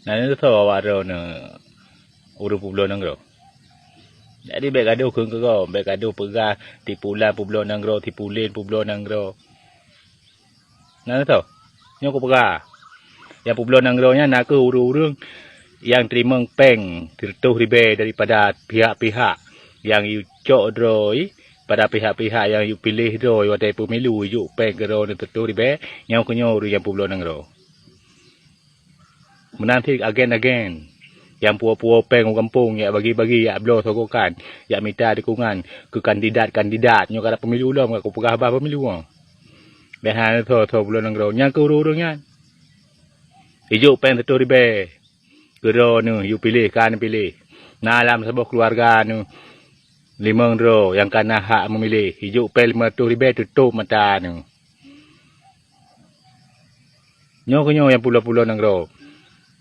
Nanti tu awak ro ne urus pulau nangro. Jadi baik gaduh keng kau, baik gaduh pegah tipu lan pulau nangro, tipu lin pulau nangro. Nanti tu, nyo ko pegah. Yang pulau nangro nya nak ke urung-urung yang terima peng tertuh ribe daripada pihak-pihak yang you cok droi pada pihak-pihak yang you pilih droi wadai pemilu you peng gero ne tertuh ribe yang kunyo uru yang pulau nangro. Menanti again yang puo-puo peng kampung ya bagi-bagi ya blo sogokan ya minta dukungan ke kandidat-kandidat nyo kada pemilu lo ko pegah bah pemilu ah. Ben han tho pulau nangro nya ke urung-urungan. Ijuk peng tertuh ribe. Gero nu you pilih kan pilih. Nah dalam sebuah keluarga nu 5 ro yang kana hak memilih. Ijuk peng 500 ribu tutup mata nu. Nyo yang pulau-pulau nangro.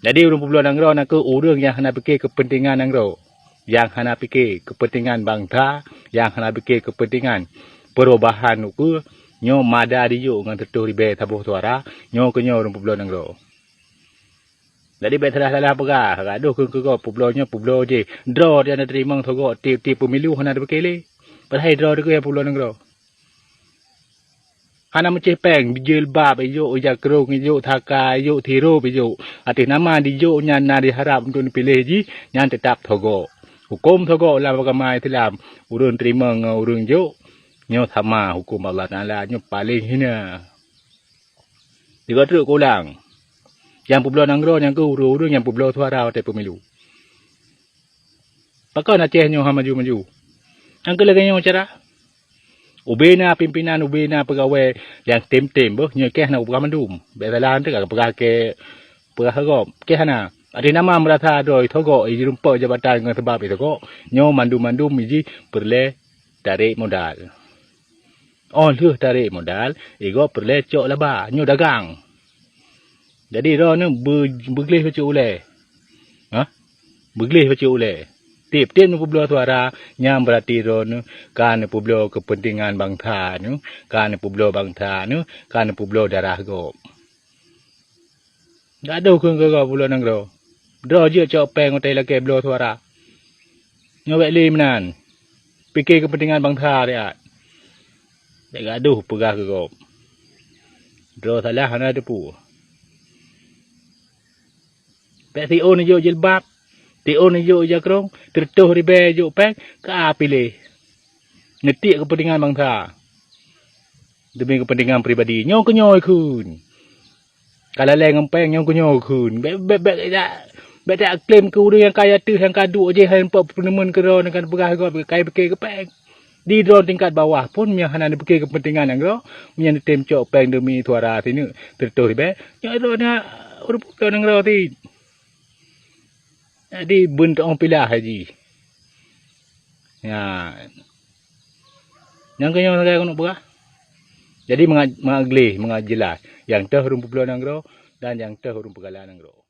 Jadi urung pulau nangro nak ke urang yang hana fikir kepentingan nangro. Yang hana fikir kepentingan bangsa, yang hana fikir kepentingan perubahan ku nyo mada dijuk ngan 30 ribu tabuh suara, nyo urung pulau nangro. Jadi bet salah pegah. Gaduh ke publaunya pulau je. Draw dia nak terima thogok tiap pemilu hana berkele. Padahal draw dia pulau nangro. Hana macam peng bijil bab ijo uja kerung ijo thaka ijo thiru ijo. Ati nama dijo nya na diharap untuk dipilih ji nyan tetap thogok. Hukum thogok lah bagamai tilam urun terima urun jo. Nyo sama hukum Allah Taala nyo paling hina. Tiga truk ulang. Yang pulau nangro yang ke urung-urung yang pulau suara atau pemilu. Pakau nak ceh nyo maju-maju. Yang ke lagi nyo cara. Ubena pimpinan ubena pegawai yang tim-tim boh nyo keh na ubah mandum. Besalan tu ka pegah ke pegah hagop. Keh na. Ada nama merata doi thogok iji rumput jabatan dengan sebab itu kok nyo mandum-mandum iji perle tarik modal. Oh lu tarik modal, ego perle cok laba nyo dagang. Jadi ro ni bergelih baca ulai. Ha? Bergelih baca ulai. Tip-tip ni pulau suara yang berarti ro ni kan pulau kepentingan bangsa ni, kan pulau bangsa ni, kan pulau darah go. Dak ada ke pulau nangro. Ro je cok peng utai lagi pulau suara. Nyobek li menan. Fikir kepentingan bangsa dia. Dak gaduh pegah ke go. Ro salah hana depu. Pek TO ni juk jilbab. TO ni juk jakrong. Tertuh ribe juk peng. Ka pilih. Ngetik kepentingan bangsa. Demi kepentingan pribadi. Nyo kenyoy kun. Kalau lain ngempeng nyo kenyoy kun. Bek tak klaim ke urang yang kaya tu. Yang kaduk je. Yang penemun ke ron. Yang pegah kaya fikir ke peng. Di drone tingkat bawah pun. Yang hana fikir kepentingan yang ro. Yang tim cok peng demi suara sini. Tertuh ribe. Nyo ro na. Urut yang ro ti. Jadi bentuk orang pilah haji. Ya. Yang kenyang saya nak berah. Jadi mengaglih, mengajelas. Yang teh hurung pulau nangro dan yang teh hurung pegala nangro.